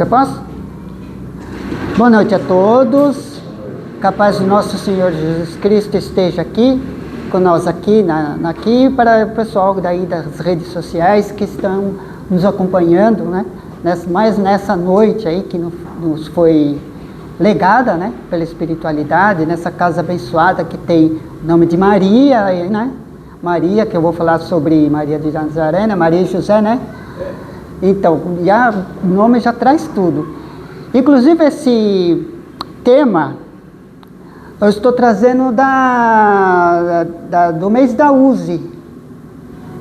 Eu posso? Boa noite a todos. Que a paz do nosso Senhor Jesus Cristo esteja aqui, com nós aqui, aqui para o pessoal daí das redes sociais que estão nos acompanhando, né? Mais nessa noite aí que nos foi legada, né? Pela espiritualidade, nessa casa abençoada que tem o nome de Maria, né? Maria, que eu vou falar sobre Maria de Nazaré, né? Maria e José, né? Então, o nome já traz tudo. Inclusive esse tema eu estou trazendo do mês da Uzi,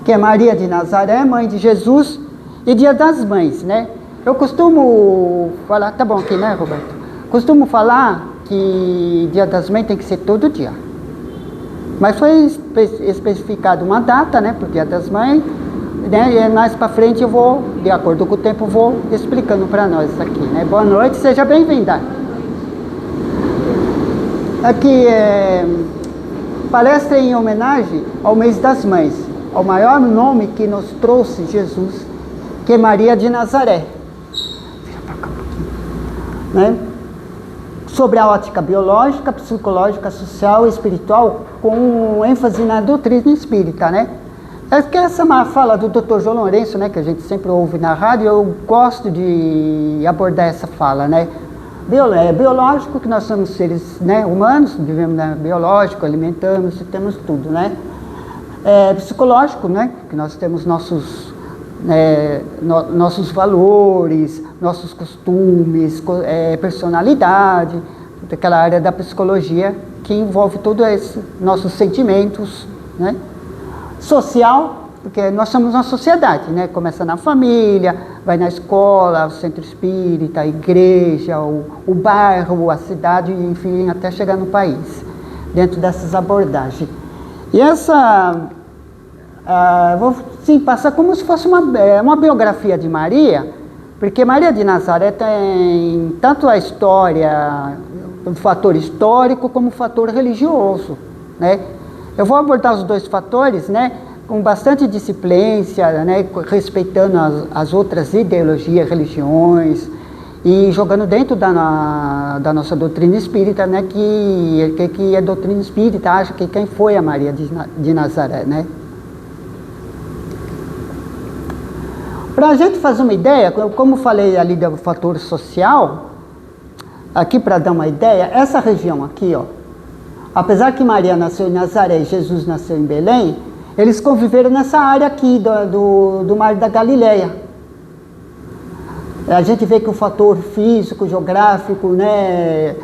que é Maria de Nazaré, mãe de Jesus, e Dia das Mães, né? Eu costumo falar, tá bom aqui, né, Roberto? Costumo falar que Dia das Mães tem que ser todo dia. Mas foi especificado uma data, né, para o Dia das Mães, né, e mais para frente eu vou, de acordo com o tempo, vou explicando para nós aqui, né? Boa noite, seja bem-vinda. Aqui é palestra em homenagem ao mês das mães, ao maior nome que nos trouxe Jesus, que é Maria de Nazaré. Vira pra cá um pouquinho, né? Sobre a ótica biológica, psicológica, social e espiritual, com ênfase na doutrina espírita, né? É que essa fala do Dr. João Lourenço, né, que a gente sempre ouve na rádio, eu gosto de abordar essa fala, né? Biológico, que nós somos seres, né, humanos, vivemos, né, biológico, alimentamos e temos tudo, né? Psicológico, né, que nós temos nossos valores, nossos costumes, personalidade, aquela área da psicologia que envolve todos esses nossos sentimentos, né? Social, porque nós somos uma sociedade, né? Começa na família, vai na escola, o centro espírita, a igreja, o bairro, a cidade, enfim, até chegar no país, dentro dessas abordagens. E essa, vou sim, passar como se fosse uma biografia de Maria, porque Maria de Nazaré tem tanto a história, o fator histórico, como o fator religioso, né? Eu vou abordar os dois fatores, né, com bastante disciplência, né, respeitando as outras ideologias, religiões, e jogando dentro da nossa doutrina espírita, né, que a doutrina espírita acha que quem foi a Maria de Nazaré, né. Para a gente fazer uma ideia, como falei ali do fator social, aqui para dar uma ideia, essa região aqui, ó, apesar que Maria nasceu em Nazaré e Jesus nasceu em Belém, eles conviveram nessa área aqui do Mar da Galileia. A gente vê que o fator físico, geográfico, né,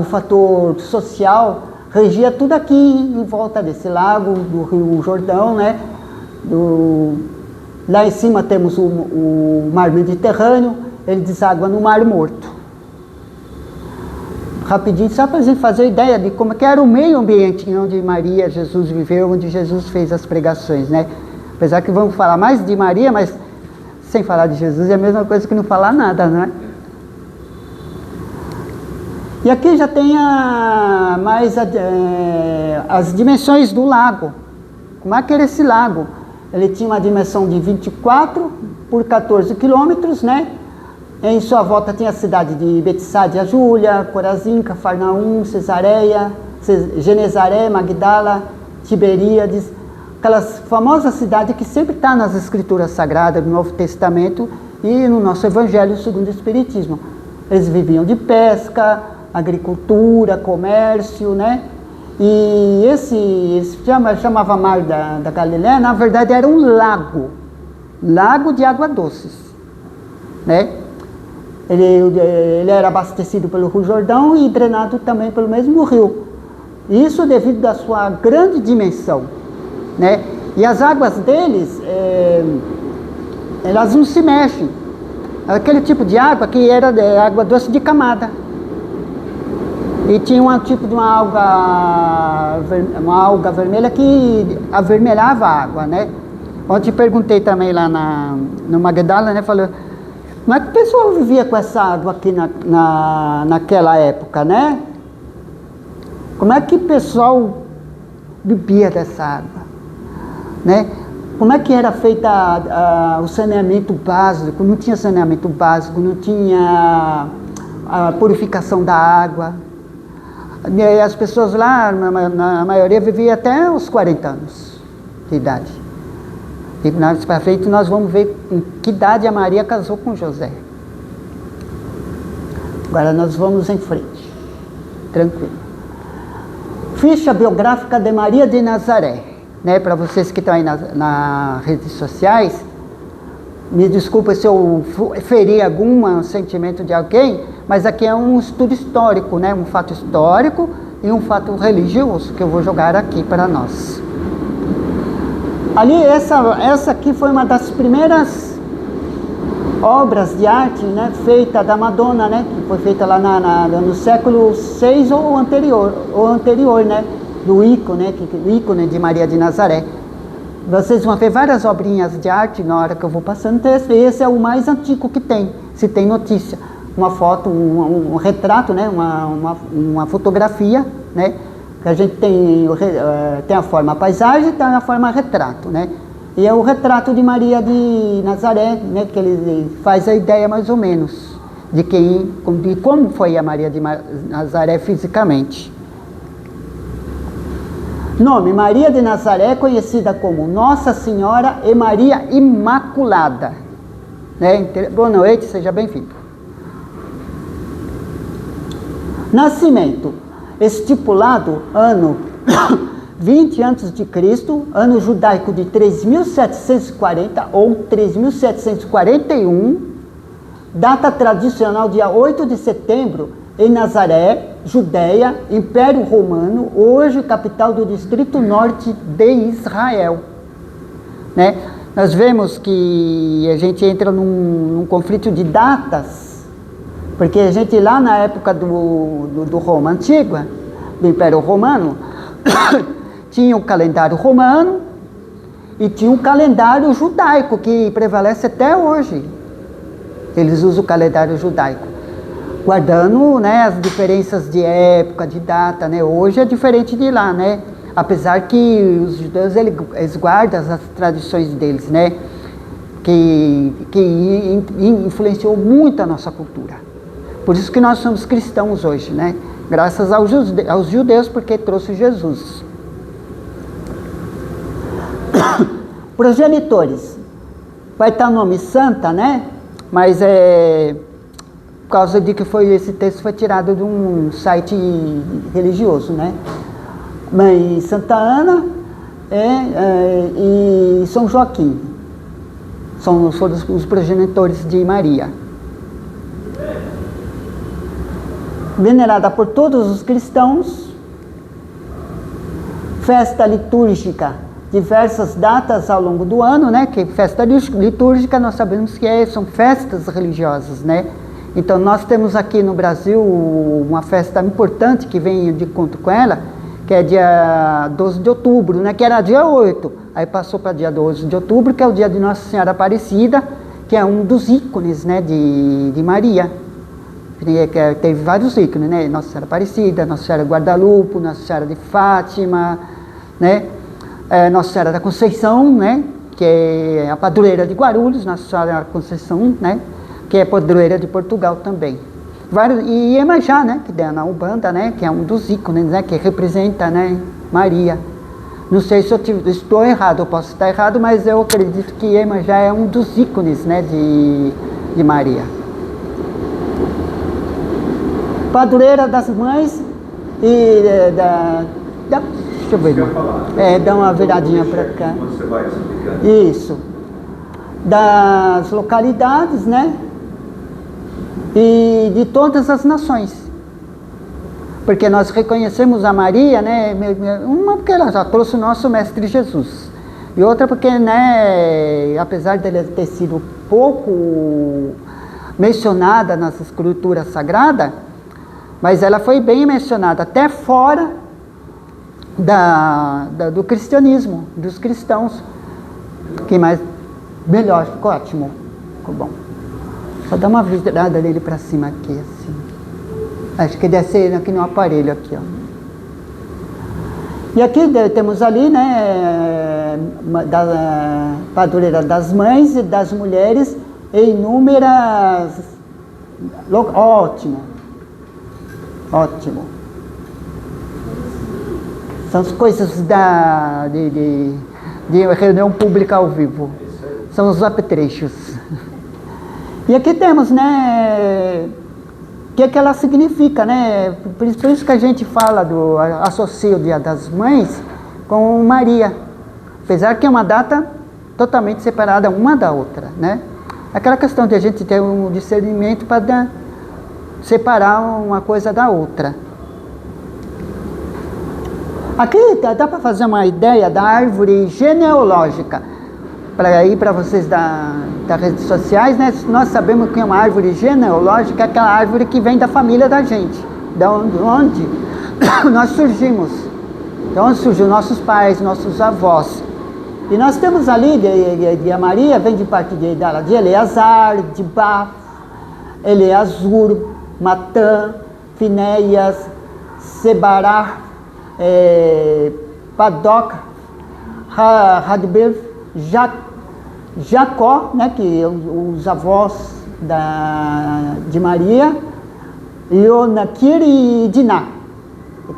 o fator social, regia tudo aqui em volta desse lago, do Rio Jordão, né? Lá em cima temos o Mar Mediterrâneo, ele deságua no Mar Morto. Rapidinho, só para a gente fazer ideia de como que era o meio ambiente onde Maria, Jesus viveu, onde Jesus fez as pregações, né? Apesar que vamos falar mais de Maria, mas sem falar de Jesus é a mesma coisa que não falar nada, né? E aqui já tem as dimensões do lago. Como é que era esse lago? Ele tinha uma dimensão de 24 por 14 quilômetros, né? Em sua volta tinha a cidade de Betsaida, Júlia, Corazim, Cafarnaum, Cesareia, Genezaré, Magdala, Tiberíades, aquelas famosas cidades que sempre está nas escrituras sagradas do Novo Testamento e no nosso Evangelho segundo o Espiritismo. Eles viviam de pesca, agricultura, comércio, né? E esse chamava Mar da Galileia, na verdade era um lago de água doces, né? Ele era abastecido pelo Rio Jordão e drenado também pelo mesmo rio. Isso devido à sua grande dimensão, né? E as águas deles, elas não se mexem. Aquele tipo de água que era água doce de camada. E tinha um tipo de uma alga vermelha que avermelhava a água, né? Ontem perguntei também lá no Magdala, né? Falou, como é que o pessoal vivia com essa água aqui naquela época, né? Como é que o pessoal bebia dessa água, né? como é que era feito o saneamento básico? Não tinha saneamento básico, não tinha a purificação da água. E as pessoas lá, na maioria, viviam até os 40 anos de idade. E mais para frente nós vamos ver em que idade a Maria casou com José. Agora nós vamos em frente. Tranquilo. Ficha biográfica de Maria de Nazaré. Né, para vocês que estão aí nas redes sociais, me desculpa se eu feri algum sentimento de alguém, mas aqui é um estudo histórico, né, um fato histórico e um fato religioso que eu vou jogar aqui para nós. Ali, essa aqui foi uma das primeiras obras de arte, né, feita da Madonna, né, que foi feita lá no século VI ou anterior, né, do ícone, né, o ícone de Maria de Nazaré. Vocês vão ver várias obrinhas de arte na hora que eu vou passando o texto. Esse é o mais antigo que tem, se tem notícia. Uma foto, um retrato, né, uma fotografia, né, que a gente tem a forma paisagem e tem a forma retrato, né. E é o retrato de Maria de Nazaré, né, que ele faz a ideia mais ou menos de como foi a Maria de Nazaré fisicamente. Nome: Maria de Nazaré, conhecida como Nossa Senhora e Maria Imaculada. Né? Boa noite, seja bem-vindo. Nascimento: estipulado ano 20 a.C., ano judaico de 3.740 ou 3.741, data tradicional dia 8 de setembro, em Nazaré, Judéia, Império Romano, hoje capital do Distrito Norte de Israel. Né? Nós vemos que a gente entra num conflito de datas, porque a gente lá na época do Roma Antiga, do Império Romano, tinha o calendário romano e tinha um calendário judaico que prevalece até hoje. Eles usam o calendário judaico, guardando, né, as diferenças de época, de data, né? Hoje é diferente de lá, né? Apesar que os judeus eles guardam as tradições deles, né? Que influenciou muito a nossa cultura. Por isso que nós somos cristãos hoje, né? Graças aos judeus, porque trouxe Jesus. Progenitores. Vai estar o nome Santa, né? Mas por causa de que esse texto foi tirado de um site religioso, né? Mãe Santa Ana e São Joaquim. Foram os progenitores de Maria. Venerada por todos os cristãos. Festa litúrgica, diversas datas ao longo do ano, né? Que festa litúrgica nós sabemos que são festas religiosas, né? Então nós temos aqui no Brasil uma festa importante que vem de encontro com ela, que é dia 12 de outubro, né? Que era dia 8, aí passou para dia 12 de outubro, que é o dia de Nossa Senhora Aparecida, que é um dos ícones, né, de Maria. Teve vários ícones, né? Nossa Senhora Aparecida, Nossa Senhora Guadalupe, Nossa Senhora de Fátima, né? Nossa Senhora da Conceição, né? Que é a padroeira de Guarulhos, Nossa Senhora da Conceição, né? Que é padroeira de Portugal também. E Iemanjá, né? Que é na Umbanda, né? Que é um dos ícones, né? Que representa, né, Maria. Não sei se eu estou errado, eu posso estar errado, mas eu acredito que Iemanjá é um dos ícones, né, de Maria. Padroeira das mães e deixa eu ver. Dá uma viradinha para cá. Você vai explicando. Isso. Das localidades, né? E de todas as nações. Porque nós reconhecemos a Maria, né? Uma porque ela já trouxe o nosso Mestre Jesus. E outra porque, né, apesar dela ter sido pouco mencionada nas escrituras sagradas, mas ela foi bem mencionada até fora do cristianismo, dos cristãos. Que mais? Melhor, ficou ótimo. Ficou bom. Só dá uma virada dele para cima aqui, assim. Acho que descer aqui no aparelho, aqui, ó. E aqui temos ali, né, padroeira das mães e das mulheres em inúmeras... Ótimo. Ótimo. São as coisas de reunião pública ao vivo. São os apetrechos. E aqui temos, né, o que ela significa, né? Por isso que a gente fala, associa o Dia das Mães com Maria. Apesar que é uma data totalmente separada uma da outra, né? Aquela questão de a gente ter um discernimento para separar uma coisa da outra. Aqui dá para fazer uma ideia da árvore genealógica. Para ir para vocês das redes sociais, né? Nós sabemos que uma árvore genealógica é aquela árvore que vem da família da gente. De onde nós surgimos. De onde surgiu nossos pais, nossos avós. E nós temos ali, de Maria, vem de parte de Eleazar, de Baf, Eleazur, Matã, Finéias, Sebará, Padoc, Radber, Jacó, né, que os avós de Maria, Ionaquir e Diná,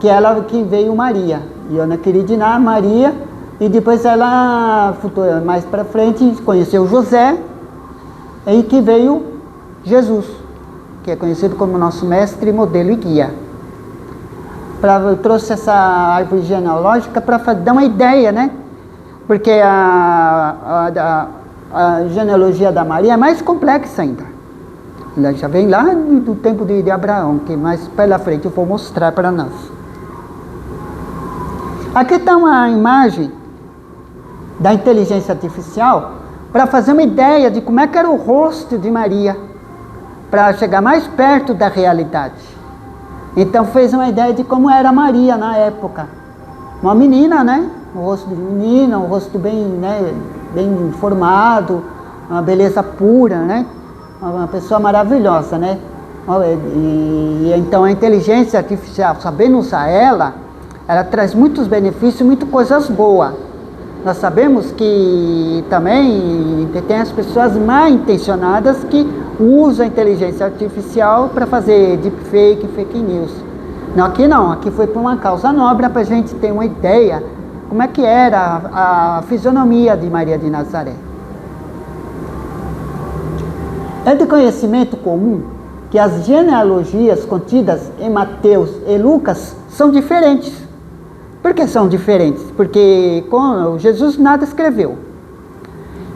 que ela que veio Maria. Ionaquir e Diná, Maria, e depois ela, mais para frente, conheceu José, e que veio Jesus, que é conhecido como nosso mestre, modelo e guia. Eu trouxe essa árvore genealógica para dar uma ideia, né? Porque a genealogia da Maria é mais complexa ainda. Ela já vem lá do tempo de Abraão, que mais pela frente eu vou mostrar para nós. Aqui está uma imagem da inteligência artificial para fazer uma ideia de como é que era o rosto de Maria, para chegar mais perto da realidade. Então fez uma ideia de como era Maria na época. Uma menina, né? Um rosto de menina, um rosto bem, né, bem formado, uma beleza pura, né? Uma pessoa maravilhosa, né? E então a inteligência artificial, sabendo usar ela traz muitos benefícios, muitas coisas boas. Nós sabemos que também tem as pessoas mal intencionadas que usam a inteligência artificial para fazer deepfake, fake news. Não, aqui foi por uma causa nobre para a gente ter uma ideia como é que era a fisionomia de Maria de Nazaré. É de conhecimento comum que as genealogias contidas em Mateus e Lucas são diferentes. Por que são diferentes? Porque Jesus nada escreveu.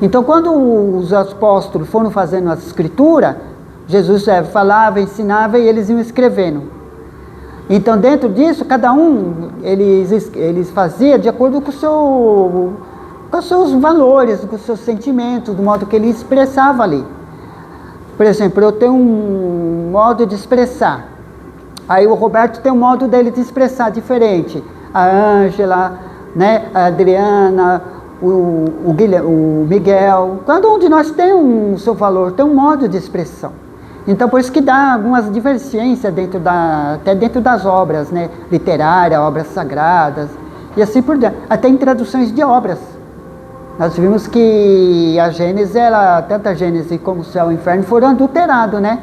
Então, quando os apóstolos foram fazendo a escritura, Jesus falava, ensinava e eles iam escrevendo. Então, dentro disso, cada um, eles faziam de acordo com os seus valores, com os seus sentimentos, do modo que ele expressava ali. Por exemplo, eu tenho um modo de expressar. Aí o Roberto tem um modo dele de expressar diferente. A Ângela, né, a Adriana, o Miguel. Cada um de nós tem o seu valor, tem um modo de expressão. Então, por isso que dá algumas divergências até dentro das obras, né, literárias, obras sagradas, e assim por diante. Até em traduções de obras. Nós vimos que a Gênesis, tanto a Gênesis como o céu e o inferno foram adulterados, né?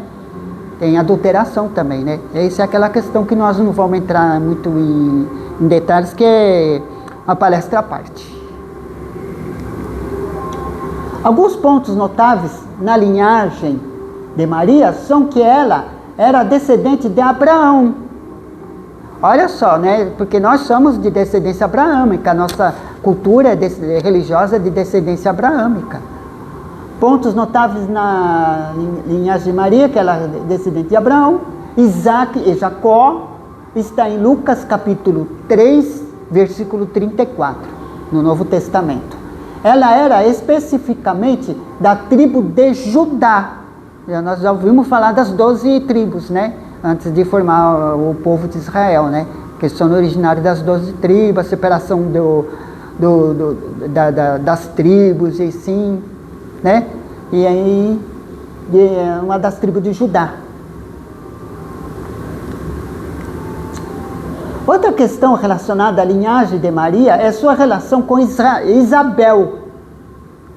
Tem adulteração também, né? Essa é aquela questão que nós não vamos entrar muito em detalhes, que é uma palestra à parte. Alguns pontos notáveis na linhagem de Maria são que ela era descendente de Abraão. Olha só, né? Porque nós somos de descendência abraâmica, a nossa cultura religiosa é de descendência abraâmica. Pontos notáveis na linhagem de Maria, que ela é descendente de Abraão, Isaac e Jacó, está em Lucas capítulo 3, versículo 34, no Novo Testamento. Ela era especificamente da tribo de Judá. Nós já ouvimos falar das 12 tribos, né? Antes de formar o povo de Israel, né? Que são originários das 12 tribos, a separação das tribos, e assim, né? E aí, uma das tribos de Judá. Outra questão relacionada à linhagem de Maria é sua relação com Isabel,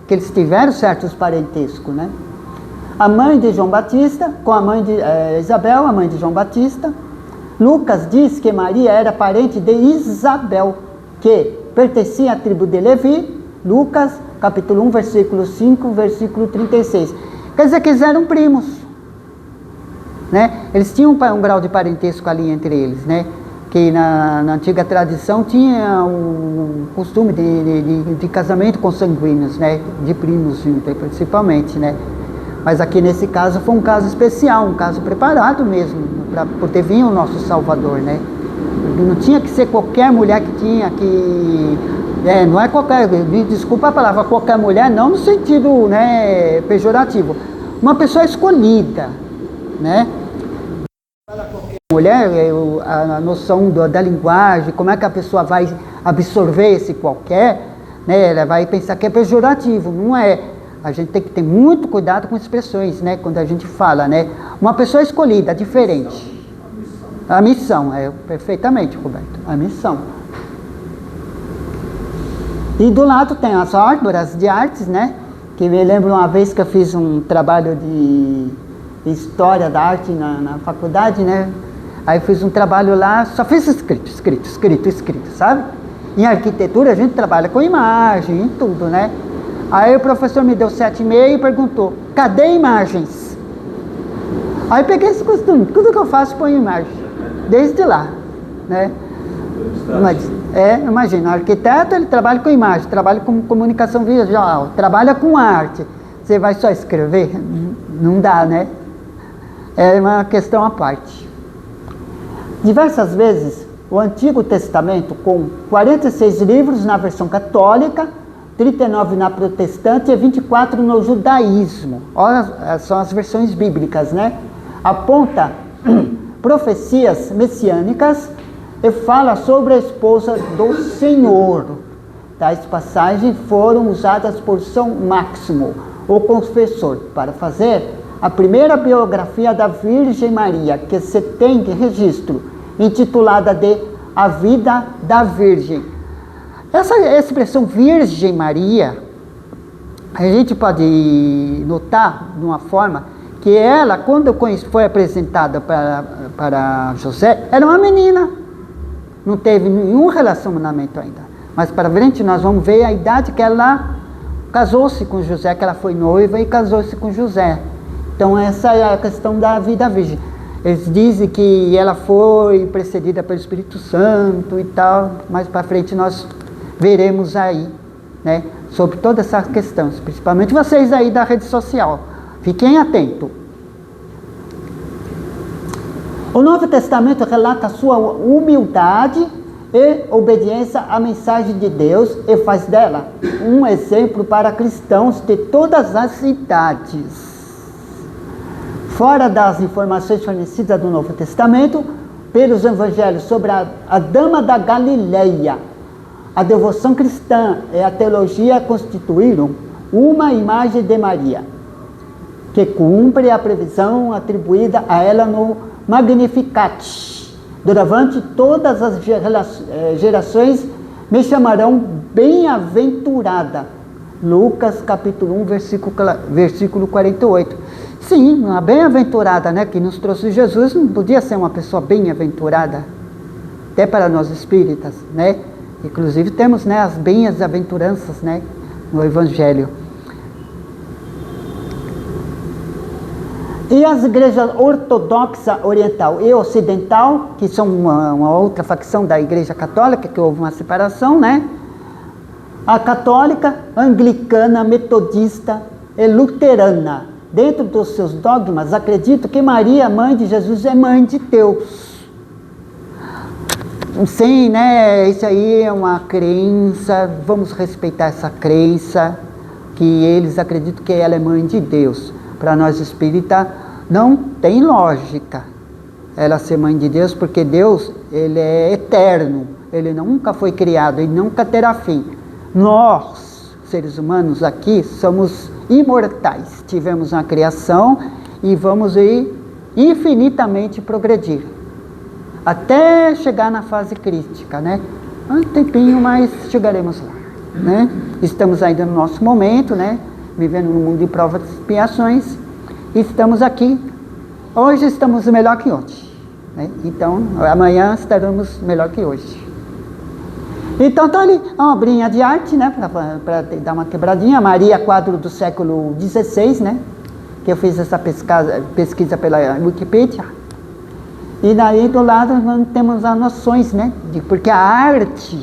que eles tiveram certos parentescos, né? A mãe de João Batista, com a mãe de Isabel, a mãe de João Batista. Lucas diz que Maria era parente de Isabel, que pertencia à tribo de Levi. Lucas, capítulo 1, versículo 5, versículo 36. Quer dizer que eles eram primos, né? Eles tinham um grau de parentesco ali entre eles, né? Que na antiga tradição tinha o costume de casamento consanguíneos, né? De primos principalmente, né? Mas aqui nesse caso foi um caso especial, um caso preparado mesmo, para poder vir o nosso Salvador, né? Não tinha que ser qualquer mulher que tinha que... não é qualquer... Desculpa a palavra, qualquer mulher, não no sentido, né, pejorativo. Uma pessoa escolhida, né? Mulher, a noção da linguagem, como é que a pessoa vai absorver esse qualquer, né? Ela vai pensar que é pejorativo, não é. A gente tem que ter muito cuidado com expressões, né? Quando a gente fala, né? Uma pessoa escolhida, diferente. A missão, perfeitamente, Roberto, a missão. E do lado tem as árvores de artes, né? Que me lembro uma vez que eu fiz um trabalho de história da arte na faculdade, né? Aí fiz um trabalho lá, só fiz escrito, sabe? Em arquitetura a gente trabalha com imagem, em tudo, né? Aí o professor me deu 7,5 e perguntou, cadê imagens? Aí peguei esse costume, tudo que eu faço põe imagem, desde lá, né? Imagina, o arquiteto ele trabalha com imagem, trabalha com comunicação visual, trabalha com arte. Você vai só escrever? Não dá, né? É uma questão à parte. Diversas vezes, o Antigo Testamento, com 46 livros na versão católica, 39 na protestante e 24 no judaísmo. Olha, são as versões bíblicas, né? Aponta profecias messiânicas e fala sobre a esposa do Senhor. Tais passagens foram usadas por São Máximo, o confessor, para fazer a primeira biografia da Virgem Maria, que se tem de registro, intitulada de A Vida da Virgem. Essa expressão Virgem Maria, a gente pode notar de uma forma que ela, quando foi apresentada para José, era uma menina. Não teve nenhum relacionamento ainda. Mas para frente nós vamos ver a idade que ela casou-se com José, que ela foi noiva e casou-se com José. Então essa é a questão da vida virgem. Eles dizem que ela foi precedida pelo Espírito Santo e tal, mais para frente nós veremos aí, né, sobre todas essas questões, principalmente vocês aí da rede social. Fiquem atentos. O Novo Testamento relata a sua humildade e obediência à mensagem de Deus e faz dela um exemplo para cristãos de todas as idades. Fora das informações fornecidas do Novo Testamento, pelos evangelhos sobre a Dama da Galileia, a devoção cristã e a teologia constituíram uma imagem de Maria, que cumpre a previsão atribuída a ela no Magnificat. Durante todas as gerações me chamarão bem-aventurada. Lucas capítulo 1, versículo 48. Sim, uma bem-aventurada, né, que nos trouxe Jesus, não podia ser uma pessoa bem-aventurada, até para nós espíritas, né? Inclusive temos, né, as bem-aventuranças, né, no Evangelho. E as igrejas ortodoxa oriental e ocidental, que são uma outra facção da igreja católica, que houve uma separação, né? A católica, anglicana, metodista e luterana, dentro dos seus dogmas, acreditam que Maria, mãe de Jesus, é mãe de Deus. Sim, né? Isso aí é uma crença, vamos respeitar essa crença, que eles acreditam que ela é mãe de Deus. Para nós espíritas, não tem lógica ela ser mãe de Deus, porque Deus, ele é eterno, ele nunca foi criado e nunca terá fim. Nós, seres humanos aqui, somos imortais, tivemos uma criação e vamos ir infinitamente progredir. até chegar na fase crítica, né? Um tempinho, mas chegaremos lá, né? Estamos ainda no nosso momento, né? Vivendo num mundo de provas e expiações. Estamos aqui. Hoje estamos melhor que ontem, né? Então, amanhã estaremos melhor que hoje. Então, tá ali uma obrinha de arte, né? Para dar uma quebradinha. Maria, quadro do século XVI, né? Que eu fiz essa pesquisa pela Wikipedia. E daí do lado nós temos as noções, né? Porque a arte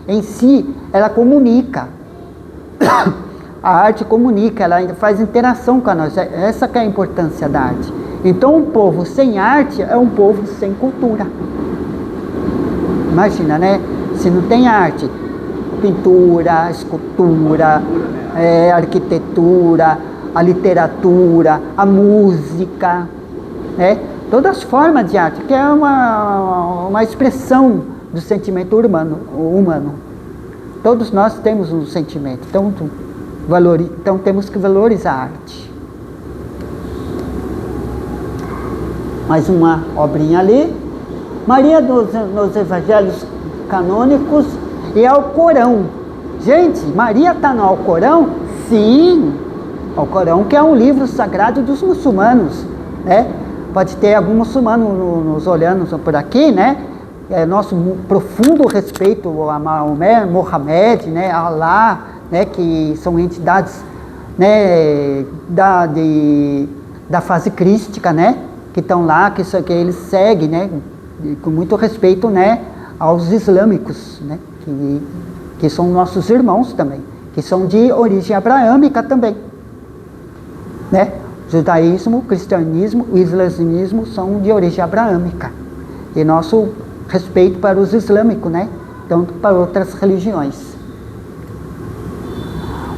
em si, ela comunica. A arte comunica, ela ainda faz interação com nós. Essa que é a importância da arte. Então um povo sem arte é um povo sem cultura. Imagina, né? Se não tem arte, pintura, escultura, arquitetura, a literatura, a música, né? Todas as formas de arte, que é uma expressão do sentimento humano. Todos nós temos um sentimento, então temos que valorizar a arte. Mais uma obrinha ali. Maria nos Evangelhos Canônicos e Alcorão. Gente, Maria está no Alcorão? Sim! Alcorão, que é um livro sagrado dos muçulmanos, né? Pode ter algum muçulmano nos olhando por aqui, né? Nosso profundo respeito a Maomé, Mohamed, né? Allah, né? Que são entidades, né? Da fase crística, né? Que estão lá, que eles seguem, né? Com muito respeito, né? Aos islâmicos, né? Que são nossos irmãos também, que são de origem abraâmica também, né? Judaísmo, cristianismo e islamismo são de origem abraâmica. E nosso respeito para os islâmicos, né? Tanto para outras religiões.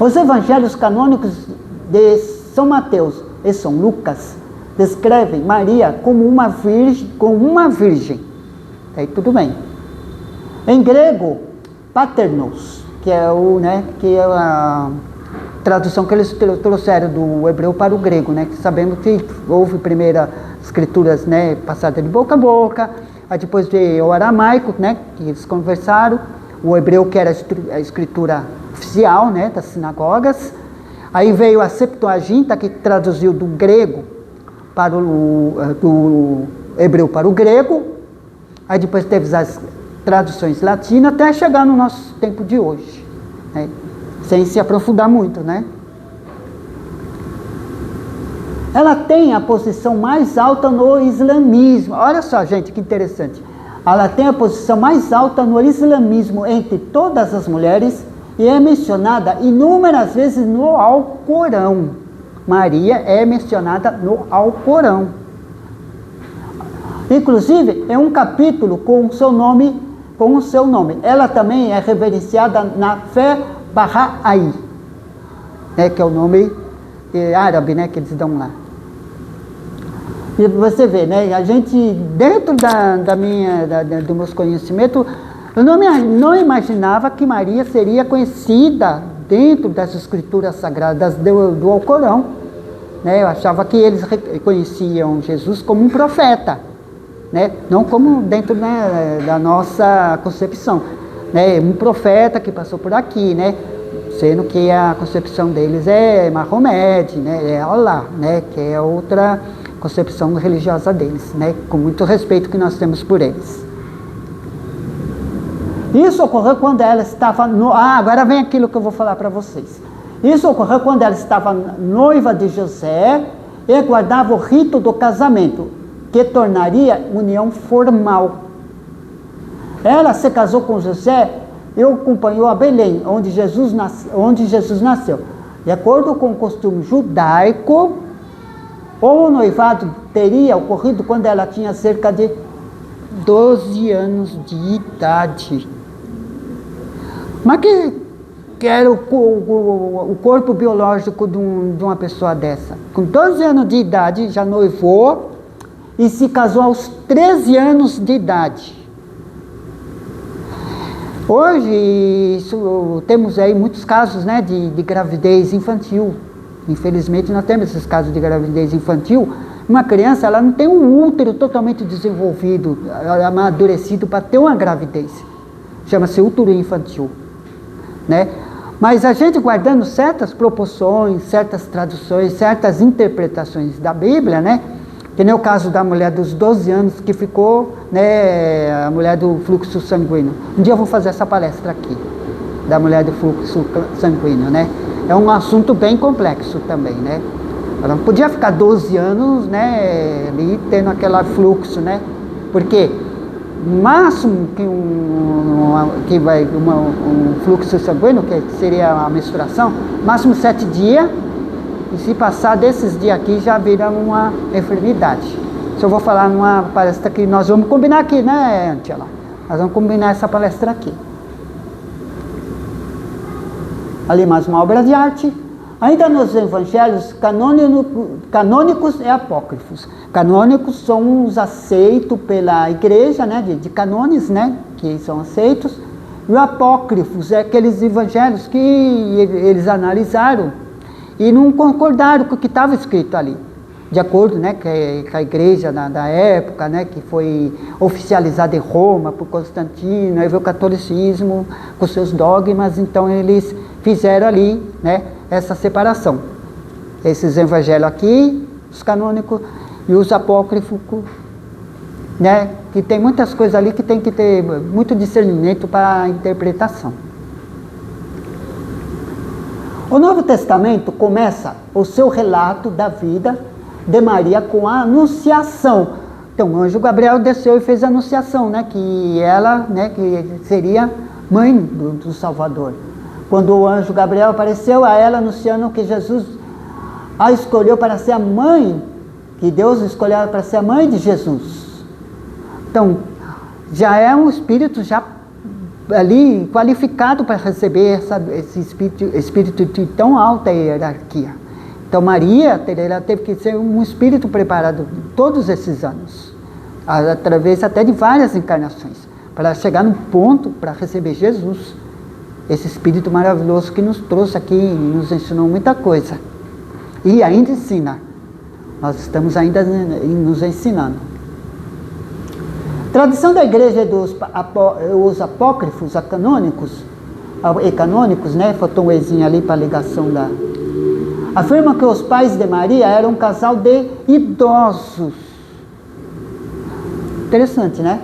Os evangelhos canônicos de São Mateus e São Lucas descrevem Maria como uma virgem. Aí tudo bem. Em grego, paternos, que é a tradução que eles trouxeram do hebreu para o grego, né? Que sabemos que houve primeiras escrituras, né, passadas de boca a boca, aí depois veio o aramaico, né, que eles conversaram, o hebreu que era a escritura oficial, né, das sinagogas, aí veio a Septuaginta, que traduziu do grego para do hebreu para o grego, aí depois teve as traduções latinas até chegar no nosso tempo de hoje, né? Sem se aprofundar muito, né? Ela tem a posição mais alta no islamismo. Olha só, gente, que interessante. Ela tem a posição mais alta no islamismo entre todas as mulheres e é mencionada inúmeras vezes no Alcorão. Maria é mencionada no Alcorão. Inclusive, é um capítulo com o seu nome. Ela também é reverenciada na fé Bahá'í, né, que é o nome árabe, né, que eles dão lá. E você vê, né, a gente, dentro do meus conhecimentos, eu não imaginava que Maria seria conhecida dentro das escrituras sagradas do Alcorão, né? Eu achava que eles reconheciam Jesus como um profeta, né, não como dentro, né, da nossa concepção, né, um profeta que passou por aqui, né, sendo que a concepção deles é Maomé, né, é Allah, né, que é outra concepção religiosa deles, né, com muito respeito que nós temos por eles. Isso ocorreu quando ela estava agora vem aquilo que eu vou falar para vocês. Isso ocorreu quando ela estava noiva de José e aguardava o rito do casamento, que tornaria união formal. Ela se casou com José e o acompanhou a Belém, onde Jesus nasceu. De acordo com o costume judaico, o noivado teria ocorrido quando ela tinha cerca de 12 anos de idade. Mas que era o corpo biológico de uma pessoa dessa? Com 12 anos de idade, já noivou e se casou aos 13 anos de idade. Hoje, temos aí muitos casos, né, de gravidez infantil. Infelizmente, nós temos esses casos de gravidez infantil, Uma criança, ela não tem um útero totalmente desenvolvido, amadurecido para ter uma gravidez. Chama-se útero infantil, né? Mas a gente guardando certas proporções, certas traduções, certas interpretações da Bíblia, né? Que nem o caso da mulher dos 12 anos que ficou, né, a mulher do fluxo sanguíneo. Um dia eu vou fazer essa palestra aqui, da mulher do fluxo sanguíneo, né? É um assunto bem complexo também, né? Ela não podia ficar 12 anos, né, ali tendo aquele fluxo, né? Porque o máximo que um fluxo sanguíneo, que seria a menstruação, máximo 7 dias, e se passar desses dias aqui já vira uma enfermidade. Isso eu vou falar numa palestra que nós vamos combinar aqui, né, Antiela? Nós vamos combinar essa palestra aqui. Ali mais uma obra de arte. Ainda nos evangelhos canônicos e apócrifos. Canônicos são os aceitos pela igreja, né, de cânones, né, que são aceitos. E apócrifos é aqueles evangelhos que eles analisaram e não concordaram com o que estava escrito ali. De acordo, né, com a igreja da época, né, que foi oficializada em Roma por Constantino, aí veio o catolicismo com seus dogmas, então eles fizeram ali, né, essa separação. Esses evangelhos aqui, os canônicos, e os apócrifos, né, que tem muitas coisas ali que tem que ter muito discernimento para a interpretação. O Novo Testamento começa o seu relato da vida de Maria com a anunciação. Então, o anjo Gabriel desceu e fez a anunciação, né, que ela, né, que seria mãe do Salvador. Quando o anjo Gabriel apareceu a ela anunciando que Jesus a escolheu para ser a mãe, que Deus escolheu para ser a mãe de Jesus. Então, já é um espírito já ali qualificado para receber esse espírito de tão alta hierarquia. Então Maria ela teve que ser um espírito preparado todos esses anos, através até de várias encarnações, para chegar no ponto para receber Jesus, esse espírito maravilhoso que nos trouxe aqui e nos ensinou muita coisa. E ainda ensina. Nós estamos ainda nos ensinando. Tradição da igreja dos os apócrifos, canônicos, né? Faltou um ezinho ali para a ligação da... Afirma que os pais de Maria eram um casal de idosos. Interessante, né?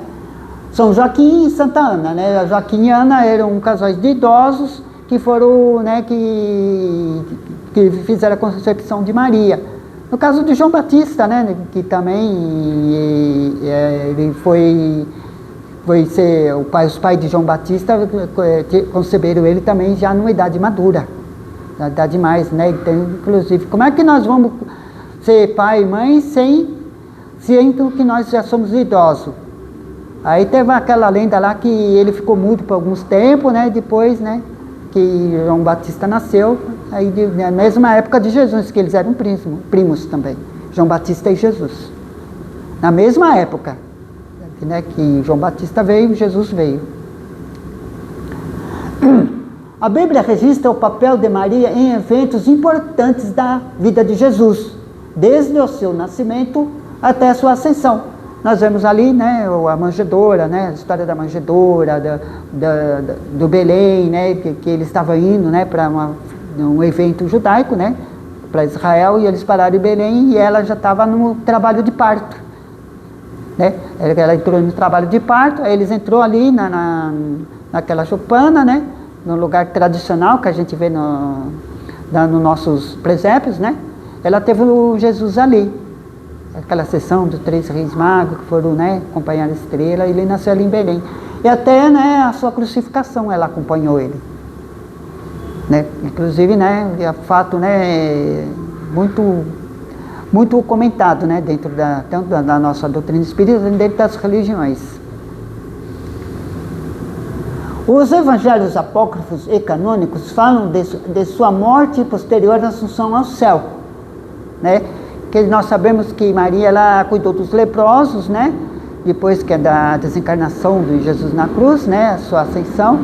São Joaquim e Santa Ana, né? A Joaquim e Ana eram casais de idosos que foram, né, que fizeram a concepção de Maria. No caso de João Batista, né, que também ele foi ser os pais de João Batista conceberam ele também já numa idade madura, na idade mais, né? Então, inclusive, como é que nós vamos ser pai e mãe sendo que nós já somos idosos? Aí teve aquela lenda lá que ele ficou mudo por alguns tempos, né? Depois, né, que João Batista nasceu, aí na mesma época de Jesus, que eles eram primos também, João Batista e Jesus. Na mesma época, né, que João Batista veio, Jesus veio. A Bíblia registra o papel de Maria em eventos importantes da vida de Jesus, desde o seu nascimento até a sua ascensão. Nós vemos ali, né, a manjedoura, né, a história da manjedoura, do Belém, né, que ele estava indo, né, para um evento judaico, né, para Israel, e eles pararam em Belém e ela já estava no trabalho de parto, né? Ela entrou no trabalho de parto, aí eles entrou ali naquela choupana, né, no lugar tradicional que a gente vê nos nossos presépios, né? Ela teve o Jesus ali. Aquela sessão dos 3 reis magos que foram, né, acompanhar a estrela, ele nasceu ali em Belém. E até, né, a sua crucificação ela acompanhou ele. Né? Inclusive, né, é fato, né, muito comentado, né, dentro tanto da nossa doutrina espírita, dentro das religiões. Os evangelhos apócrifos e canônicos falam de sua morte posterior à assunção ao céu, né? Que nós sabemos que Maria ela cuidou dos leprosos, né? Depois que é da desencarnação de Jesus na cruz, né? A sua ascensão,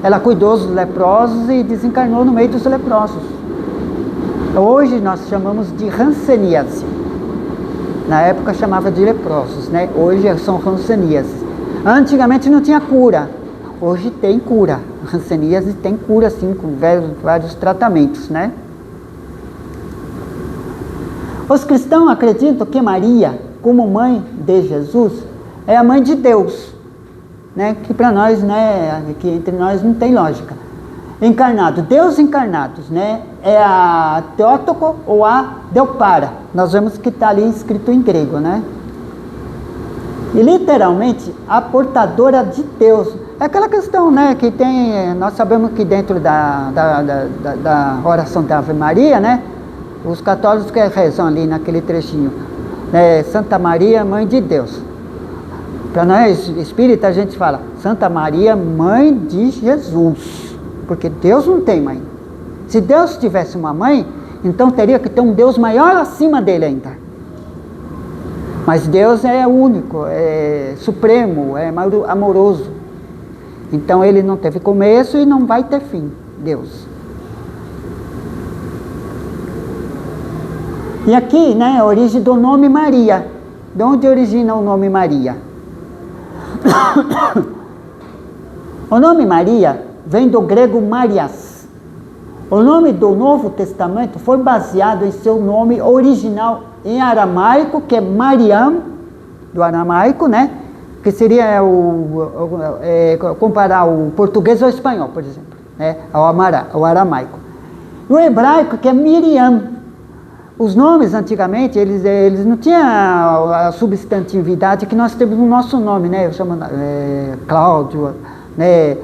ela cuidou dos leprosos e desencarnou no meio dos leprosos. Hoje nós chamamos de hanseníase. Na época chamava de leprosos, né? Hoje são hanseníases. Antigamente não tinha cura. Hoje tem cura. Hanseníase tem cura, sim, com vários tratamentos, né? Os cristãos acreditam que Maria, como mãe de Jesus, é a mãe de Deus, né? Que para nós, né, que entre nós não tem lógica. Encarnado, Deus encarnados, né? É a Theotokos ou a Deupara. Nós vemos que está ali escrito em grego, né? E literalmente a portadora de Deus. É aquela questão, né, que tem, nós sabemos que dentro da oração da Ave Maria, né, os católicos que rezam ali naquele trechinho, né, Santa Maria, Mãe de Deus. Para nós espíritas a gente fala Santa Maria, Mãe de Jesus, porque Deus não tem mãe. Se Deus tivesse uma mãe, então teria que ter um Deus maior acima dele ainda. Mas Deus é único, é supremo, é amoroso. Então ele não teve começo e não vai ter fim, Deus. E aqui, né, a origem do nome Maria. De onde origina o nome Maria? O nome Maria vem do grego Marias. O nome do Novo Testamento foi baseado em seu nome original em aramaico, que é Mariam, do aramaico, né? Que seria comparar o português ao espanhol, por exemplo, né? Ao aramaico. O hebraico, que é Miriam. Os nomes, antigamente, eles não tinham a substantividade que nós temos no nosso nome, né? Eu chamo Cláudio, né?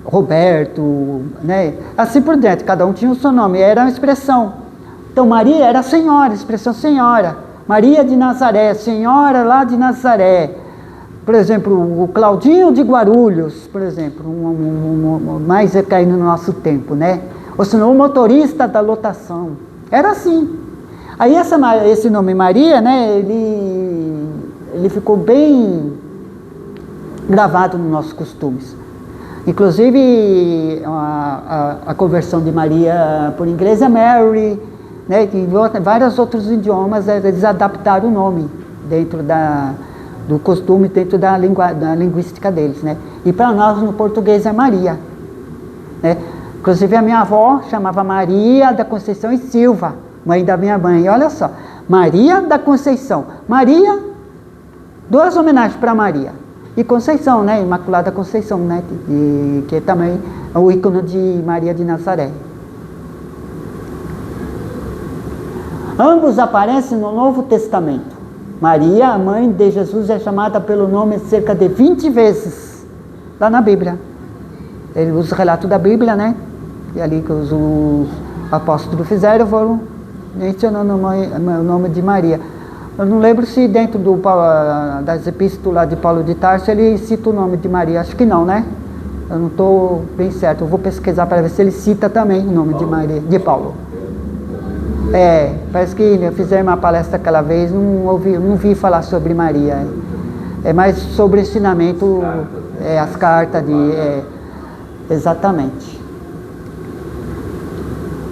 Roberto, né? Assim por diante, cada um tinha o seu nome, era uma expressão. Então, Maria era senhora, expressão senhora. Maria de Nazaré, senhora lá de Nazaré. Por exemplo, o Claudinho de Guarulhos, por exemplo, mais caindo no nosso tempo, né? Ou senão o motorista da lotação. Era assim. Aí esse nome Maria, né, ele ficou bem gravado nos nossos costumes. Inclusive, a conversão de Maria por inglês é Mary, né, que em vários outros idiomas eles adaptaram o nome dentro do costume, dentro da linguística deles, né? E para nós, no português, é Maria, né? Inclusive, a minha avó chamava Maria da Conceição e Silva, mãe da minha mãe. E olha só, Maria da Conceição. Maria, duas homenagens para Maria. E Conceição, né? Imaculada Conceição, né? Que também é o ícone de Maria de Nazaré. Ambos aparecem no Novo Testamento. Maria, a mãe de Jesus, é chamada pelo nome cerca de 20 vezes lá na Bíblia. Os relatos da Bíblia, né? E ali que os apóstolos fizeram, foram mencionando o nome de Maria. Eu não lembro se dentro das epístolas de Paulo de Tarso ele cita o nome de Maria. Acho que não, né? Eu não estou bem certo. Eu vou pesquisar para ver se ele cita também o nome de Maria, de Paulo. Parece que fizeram uma palestra aquela vez, não vi falar sobre Maria. É mais sobre ensinamento, as cartas exatamente.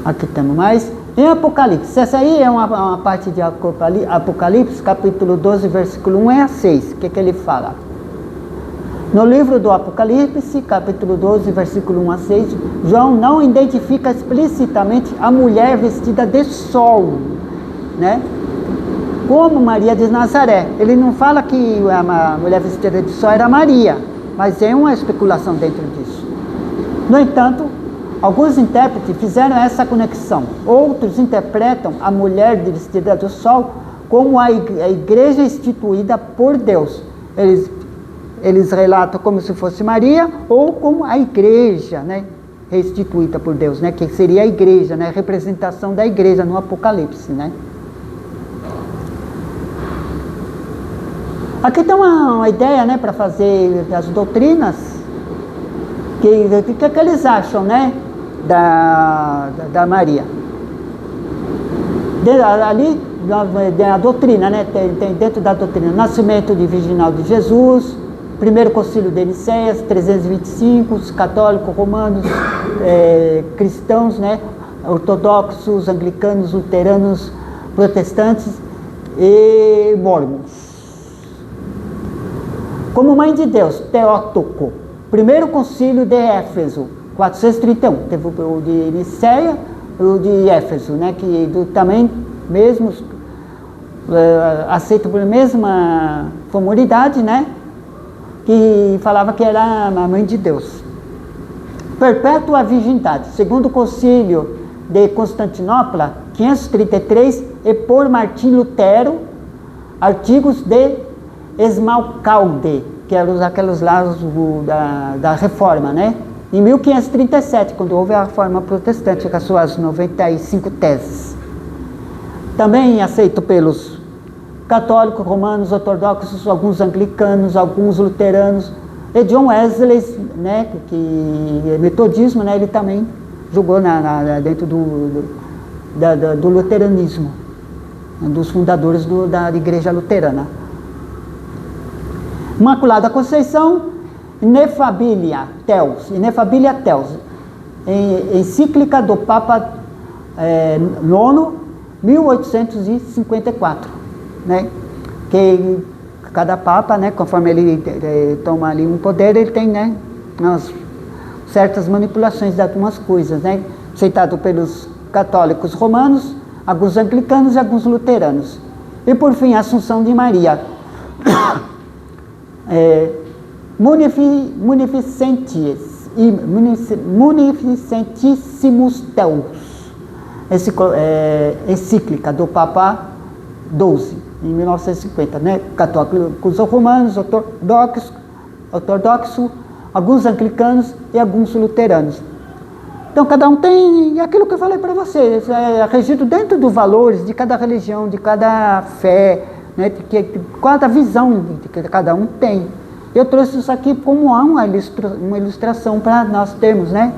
Aqui temos mais. Em Apocalipse, essa aí é uma parte de Apocalipse, capítulo 12, versículo 1 a 6. O que ele fala? No livro do Apocalipse, capítulo 12, versículo 1 a 6, João não identifica explicitamente a mulher vestida de sol, né? Como Maria de Nazaré. Ele não fala que a mulher vestida de sol era Maria, mas é uma especulação dentro disso. No entanto, alguns intérpretes fizeram essa conexão. Outros interpretam a mulher vestida de sol como a igreja instituída por Deus. Eles relatam como se fosse Maria ou como a igreja, né, restituída por Deus, né, que seria a igreja, né, a representação da igreja no Apocalipse, né. Aqui tem uma ideia, né, para fazer as doutrinas, que eles acham, né, da Maria. Ali, a doutrina, né, tem dentro da doutrina, nascimento virginal de Jesus, primeiro concílio de Nicéias, 325, os católicos, romanos, cristãos, né, ortodoxos, anglicanos, luteranos, protestantes, e Mormons. Como Mãe de Deus, Teótoco, primeiro concílio de Éfeso, 431, teve o de Niceia e o de Éfeso, né, que também mesmos aceitam pela mesma comunidade, né, que falava que era a Mãe de Deus. Perpétua virgindade, segundo o concílio de Constantinopla, 533, e por Martim Lutero, artigos de Esmalcalde, que eram aqueles lados da Reforma, né? Em 1537, quando houve a Reforma Protestante, com as suas 95 teses. Também aceito pelos católicos, romanos, ortodoxos, alguns anglicanos, alguns luteranos, e John Wesley, né, que é metodismo, né, ele também jogou dentro do luteranismo, um dos fundadores da Igreja Luterana. Imaculada Conceição, Inefabilia Theos, encíclica do Papa IX, 1854, né? Que cada Papa, né, conforme ele toma ali um poder, ele tem, né, certas manipulações de algumas coisas, né? Aceitado pelos católicos romanos, alguns anglicanos e alguns luteranos. E por fim, a Assunção de Maria. Munificentissimus Theos, encíclica do Papa XII, em 1950, né? Católicos romanos, ortodoxos, alguns anglicanos e alguns luteranos. Então, cada um tem aquilo que eu falei para vocês, regido dentro dos valores de cada religião, de cada fé, né? De cada visão que cada um tem. Eu trouxe isso aqui como uma ilustração para nós termos, né,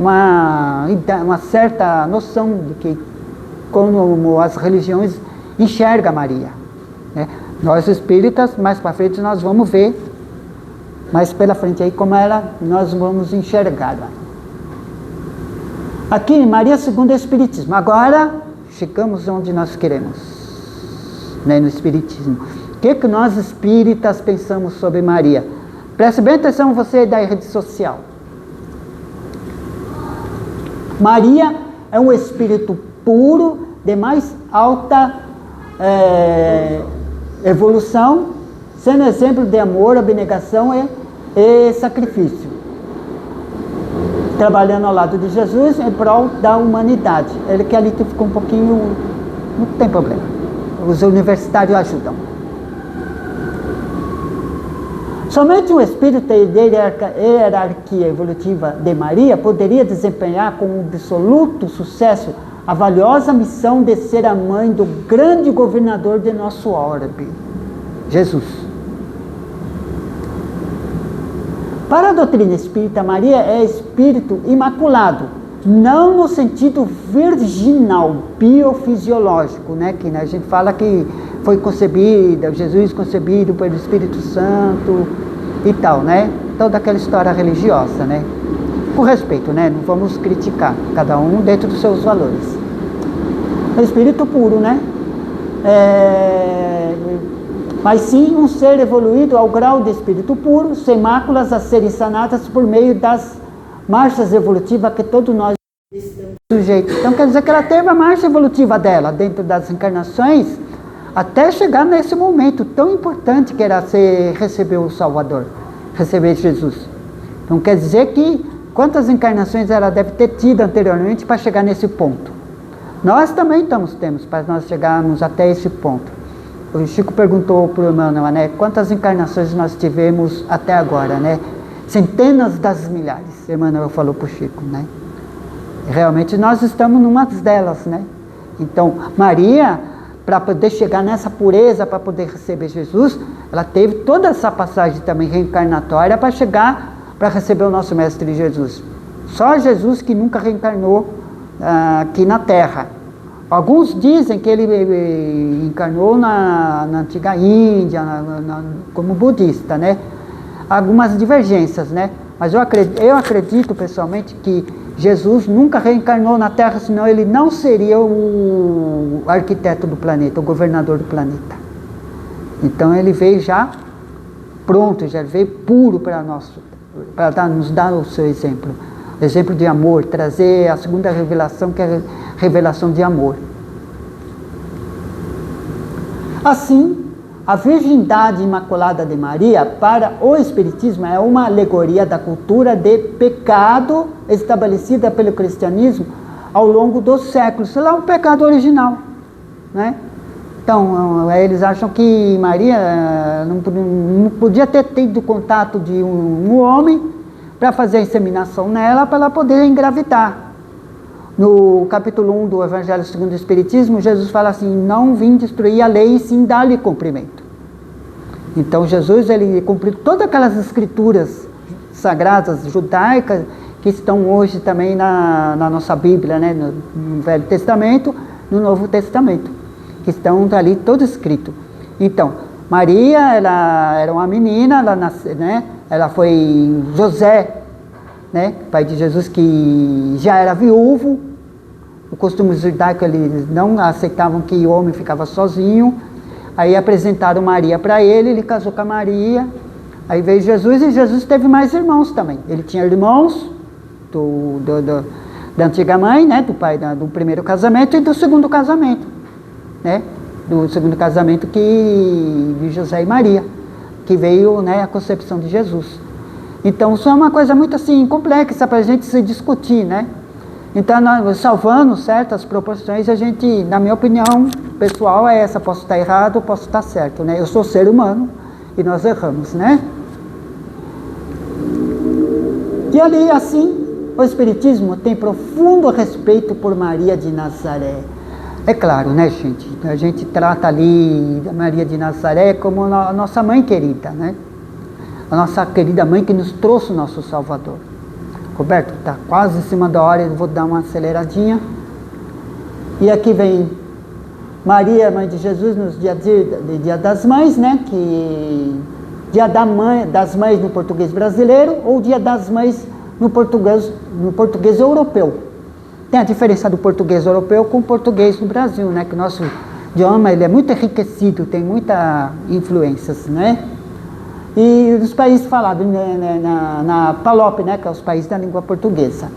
uma certa noção de que como as religiões enxergam Maria, né? Nós espíritas, mais para frente nós vamos ver, mais pela frente aí como nós vamos enxergar. Aqui, Maria segundo o Espiritismo. Agora, chegamos onde nós queremos, né, no Espiritismo. O que nós espíritas pensamos sobre Maria? Preste bem atenção, você da rede social. Maria é um espírito puro, de mais alta evolução, sendo exemplo de amor, abnegação e sacrifício. Trabalhando ao lado de Jesus em prol da humanidade. Ele que ali ficou um pouquinho, não tem problema. Os universitários ajudam. Somente o espírito de hierarquia evolutiva de Maria poderia desempenhar com absoluto sucesso a valiosa missão de ser a mãe do grande governador de nosso orbe, Jesus. Para a doutrina espírita, Maria é espírito imaculado, não no sentido virginal, biofisiológico, né? Que a gente fala que foi concebida, Jesus concebido pelo Espírito Santo e tal, né? Toda aquela história religiosa, né? Com respeito, né? Não vamos criticar, cada um dentro dos seus valores. O espírito puro, né? Mas sim um ser evoluído ao grau de espírito puro, sem máculas a serem sanadas por meio das marchas evolutivas que todos nós estamos sujeitos. Então quer dizer que ela teve a marcha evolutiva dela dentro das encarnações, até chegar nesse momento tão importante que era receber o Salvador, receber Jesus. Então quer dizer que quantas encarnações ela deve ter tido anteriormente para chegar nesse ponto. Nós também temos para nós chegarmos até esse ponto. O Chico perguntou para o Emmanuel, né, quantas encarnações nós tivemos até agora, né? Centenas das milhares, Emmanuel falou para o Chico, né? Realmente nós estamos numa delas, né? Então, Maria, para poder chegar nessa pureza, para poder receber Jesus, ela teve toda essa passagem também reencarnatória para chegar, para receber o nosso Mestre Jesus. Só Jesus que nunca reencarnou aqui na Terra. Alguns dizem que ele encarnou na antiga Índia, como budista, né? Algumas divergências, né? Mas eu acredito pessoalmente que Jesus nunca reencarnou na Terra, senão ele não seria o arquiteto do planeta, o governador do planeta. Então ele veio já pronto, já veio puro para nos dar o seu exemplo. Exemplo de amor, trazer a segunda revelação, que é a revelação de amor. Assim, a virgindade imaculada de Maria, para o Espiritismo, é uma alegoria da cultura de pecado estabelecida pelo cristianismo ao longo dos séculos. Sei lá, o pecado original, né? Então, eles acham que Maria não podia ter tido contato de um homem para fazer a inseminação nela, para ela poder engravidar. No capítulo 1 do Evangelho segundo o Espiritismo, Jesus fala assim: não vim destruir a lei, e sim dar-lhe cumprimento. Então Jesus, ele cumpriu todas aquelas escrituras sagradas judaicas que estão hoje também na nossa Bíblia, né? No Velho Testamento, no Novo Testamento, que estão ali todo escrito. Então, Maria, ela era uma menina, ela nasceu, né? Ela foi José, né? Pai de Jesus, que já era viúvo. O costume judaico, eles não aceitavam que o homem ficava sozinho. Aí apresentaram Maria para ele casou com a Maria. Aí veio Jesus, e Jesus teve mais irmãos também. Ele tinha irmãos da antiga mãe, né? Do pai do primeiro casamento e do segundo casamento, né? Do segundo casamento de José e Maria, que veio, né, a concepção de Jesus. Então, isso é uma coisa muito assim complexa para a gente se discutir, né? Então, nós, salvando certas proporções, a gente, na minha opinião pessoal, é essa: posso estar errado, posso estar certo, né? Eu sou ser humano e nós erramos, né? E ali, assim, o Espiritismo tem profundo respeito por Maria de Nazaré. É claro, né, gente? A gente trata ali a Maria de Nazaré como a nossa mãe querida, né? A nossa querida mãe que nos trouxe o nosso Salvador. Roberto, está quase em cima da hora, eu vou dar uma aceleradinha. E aqui vem Maria, mãe de Jesus, nos Dia das Mães, né? Que Dia das Mães no português brasileiro, ou Dia das Mães no português europeu. Tem a diferença do português europeu com o português do Brasil, né? Que o nosso idioma, ele é muito enriquecido, tem muitas influências, né? E os países falados na PALOP, né? Que é os países da língua portuguesa.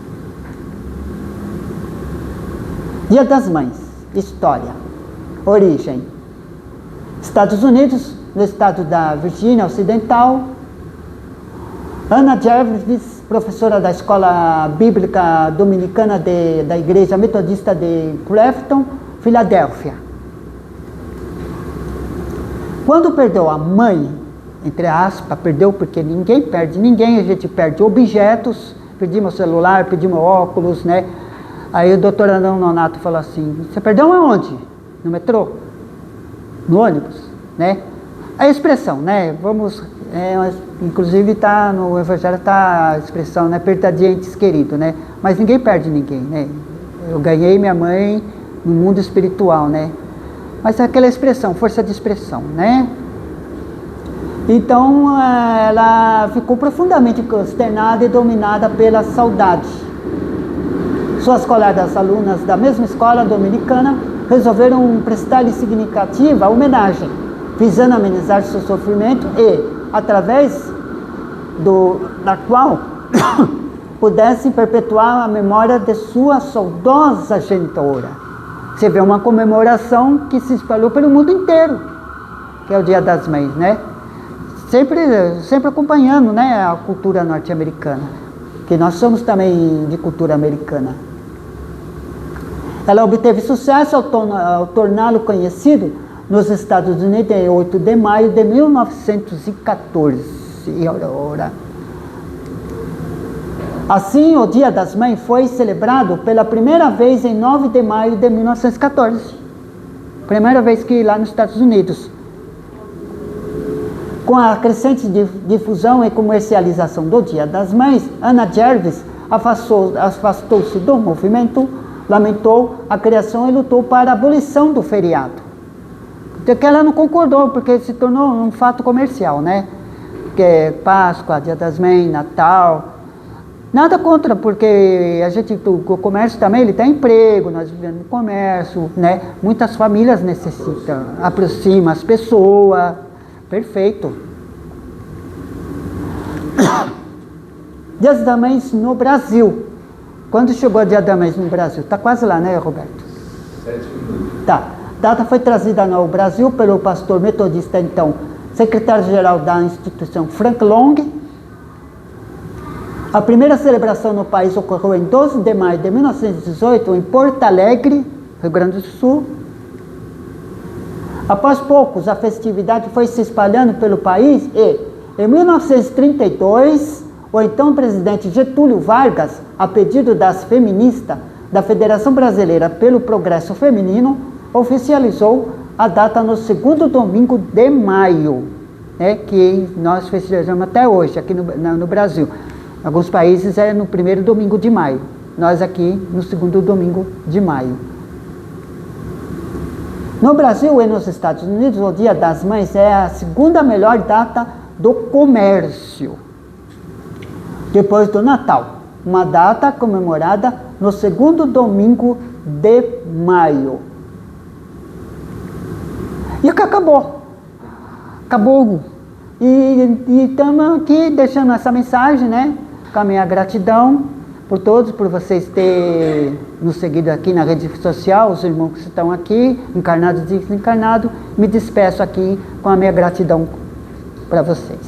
Dia das Mães, história, origem. Estados Unidos, no estado da Virgínia Ocidental. Anna Jarvis, professora da Escola Bíblica Dominicana da Igreja Metodista de Crefton, Filadélfia. Quando perdeu a mãe, entre aspas, perdeu porque ninguém perde ninguém, a gente perde objetos, perdi meu celular, perdi meu óculos, né? Aí o doutor Adão Nonato falou assim: você perdeu aonde? No metrô? No ônibus? Né? A expressão, né? Inclusive tá no Evangelho está a expressão, né? Perda de entes queridos, né? Mas ninguém perde ninguém, né? Eu ganhei minha mãe no mundo espiritual, né? Mas é aquela expressão, força de expressão, né? Então ela ficou profundamente consternada e dominada pela saudade. Suas colegas alunas da mesma escola dominicana resolveram prestar-lhe significativa homenagem, visando amenizar seu sofrimento e, através da qual pudessem perpetuar a memória de sua saudosa genitora. Você vê uma comemoração que se espalhou pelo mundo inteiro, que é o Dia das Mães, né? Sempre acompanhando, né, a cultura norte-americana, que nós somos também de cultura americana. Ela obteve sucesso ao torná-lo conhecido nos Estados Unidos em 8 de maio de 1914. Assim, o Dia das Mães foi celebrado pela primeira vez em 9 de maio de 1914. Primeira vez que lá nos Estados Unidos. Com a crescente difusão e comercialização do Dia das Mães, Anna Jarvis afastou-se do movimento, lamentou a criação e lutou para a abolição do feriado. Porque ela não concordou, porque se tornou um fato comercial, né? Porque Páscoa, Dia das Mães, Natal, Nada contra, porque a gente, o comércio também, ele tem emprego, nós vivemos no comércio, né? Muitas famílias necessitam, aproxima as pessoas, perfeito. Dia das Mães no Brasil. Quando chegou o Dia das Mães no Brasil? Está quase lá, né, Roberto? 7 minutos. Tá. A data foi trazida ao Brasil pelo pastor metodista, então, secretário-geral da instituição Frank Long. A primeira celebração no país ocorreu em 12 de maio de 1918, em Porto Alegre, Rio Grande do Sul. Após poucos, a festividade foi se espalhando pelo país e, em 1932, o então presidente Getúlio Vargas, a pedido das feministas da Federação Brasileira pelo Progresso Feminino, oficializou a data no segundo domingo de maio, né, que nós festejamos até hoje, aqui no Brasil. Em alguns países é no primeiro domingo de maio, nós aqui no segundo domingo de maio. No Brasil e nos Estados Unidos, o Dia das Mães é a segunda melhor data do comércio, depois do Natal, uma data comemorada no segundo domingo de maio. E acabou. E estamos aqui deixando essa mensagem, né? Com a minha gratidão por todos, por vocês terem nos seguido aqui na rede social, os irmãos que estão aqui, encarnados e desencarnados. Me despeço aqui com a minha gratidão para vocês.